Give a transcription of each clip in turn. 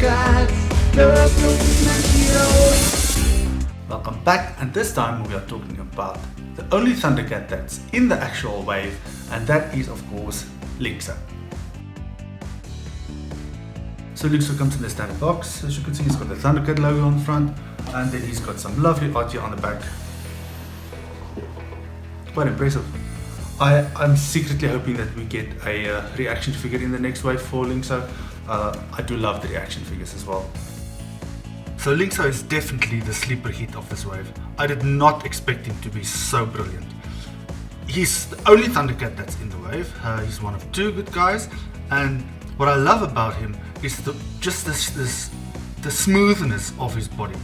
ThunderCats, the ultimate heroes. Welcome back, and this time we are talking about the only ThunderCat that's in the actual wave, and that is of course Lynx-O. So Lynx-O comes in the standard box. As you can see, he's got the ThunderCat logo on the front, and then he's got some lovely art here on the back. Quite impressive. I'm secretly hoping that we get a reaction figure in the next wave for Lynx-O. I do love the reaction figures as well. So Lynx-O is definitely the sleeper hit of this wave. I did not expect him to be so brilliant. He's the only ThunderCat that's in the wave. He's one of two good guys, and what I love about him is the smoothness of his body.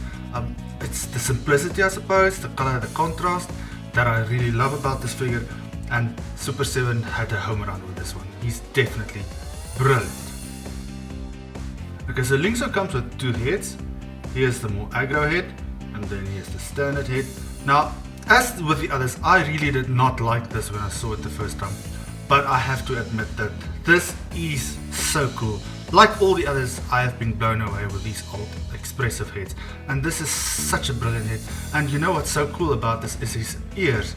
It's the simplicity, I suppose, the color, the contrast that I really love about this figure, and Super7 had a home run with this one. He's definitely brilliant. Okay, so Lynx-O comes with two heads. Here's the more aggro head, and then here's the standard head. Now, as with the others, I really did not like this when I saw it the first time, but I have to admit that this is so cool. Like all the others, I have been blown away with these old expressive heads, and this is such a brilliant head. And you know what's so cool about this is his ears.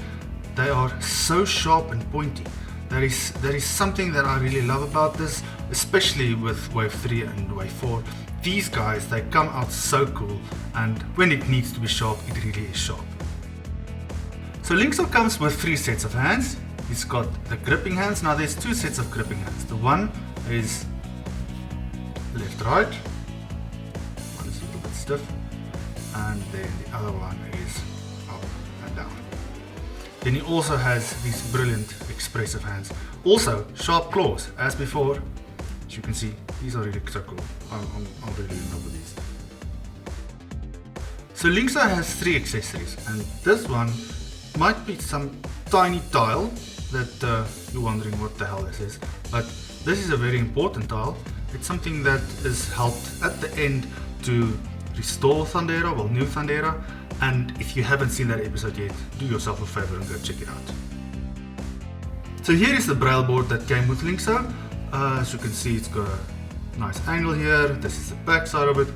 They are so sharp and pointy. There is something that I really love about this, especially with wave 3 and wave 4. These guys, they come out so cool, and when it needs to be sharp, it really is sharp. So Lynx-O comes with 3 sets of hands. He's got the gripping hands. Now there's 2 sets of gripping hands. The one is left right, one is a little bit stiff, and then the other one is up and down. Then he also has these brilliant expressive hands. Also sharp claws as before. As you can see, these are really so cool. I'm really in love with these. So Lynx-O has 3 accessories, and this one might be some tiny tile that you're wondering what the hell this is, but this is a very important tile. It's something that is helped at the end to restore Thundera, well, new Thundera, and if you haven't seen that episode yet, do yourself a favor and go check it out. So here is the braille board that came with Lynx-O. As you can see, it's got a nice angle here. This is the back side of it.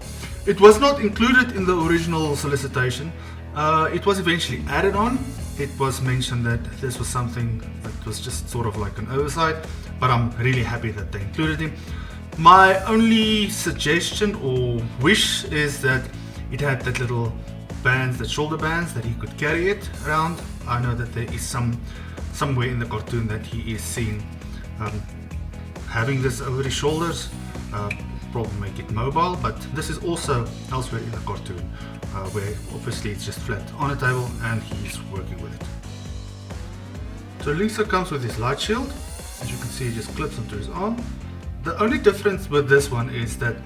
It was not included in the original solicitation. It was eventually added on. It was mentioned that this was something that was just sort of like an oversight, but I'm really happy that they included him. My only suggestion or wish is that it had that little bands, that shoulder bands, that he could carry it around. I know that there is somewhere in the cartoon that he is seen having this over his shoulders, probably make it mobile, but this is also elsewhere in the cartoon where obviously it's just flat on a table and he's working with it. So Lynx-O comes with his light shield. As you can see, it just clips onto his arm. The only difference with this one is that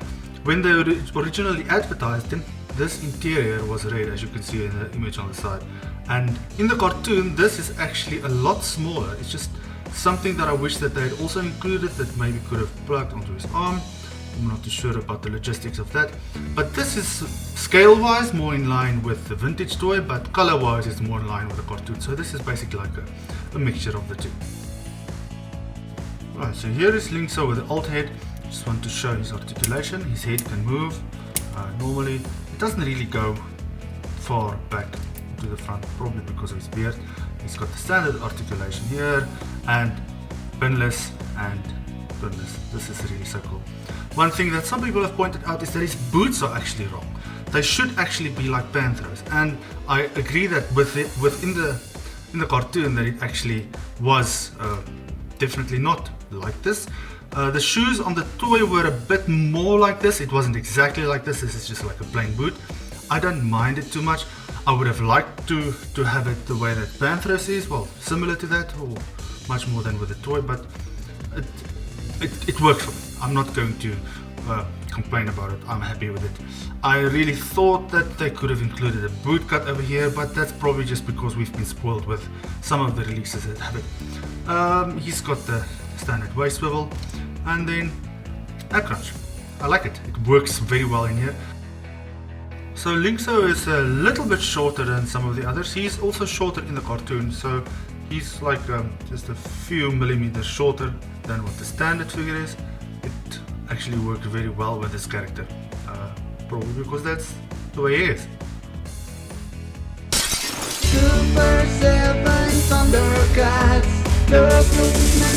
when they originally advertised him, this interior was red, as you can see in the image on the side, and in the cartoon this is actually a lot smaller. It's just something that I wish that they had also included, that maybe could have plugged onto his arm. I'm not too sure about the logistics of that, but this is scale wise more in line with the vintage toy, but color wise it's more in line with the cartoon. So this is basically like a mixture of the two. Right, so here is Lynx-O with the alt head. Just want to show his articulation. His head can move normally. It doesn't really go far back to the front, probably because of his beard. He's got the standard articulation here, and pinless and pinless. This is really so cool. One thing that some people have pointed out is that his boots are actually wrong. They should actually be like Panthers, and I agree that within the cartoon that it actually was definitely not like this. The shoes on the toy were a bit more like this. It wasn't exactly like this. This is just like a plain boot. I don't mind it too much. I would have liked to have it the way that Panthers is, well, similar to that, or much more than with the toy, but it works for me. I'm not going to complain about it. I'm happy with it. I really thought that they could have included a boot cut over here, but that's probably just because we've been spoiled with some of the releases that have it. He's got the standard waist swivel, and then a crunch. I like it. It works very well in here. So Lynx-O is a little bit shorter than some of the others. He's also shorter in the cartoon, so he's like just a few millimeters shorter than what the standard figure is. It actually works very well with this character. Probably because that's the way he is. Super 7 ThunderCats, the ultimate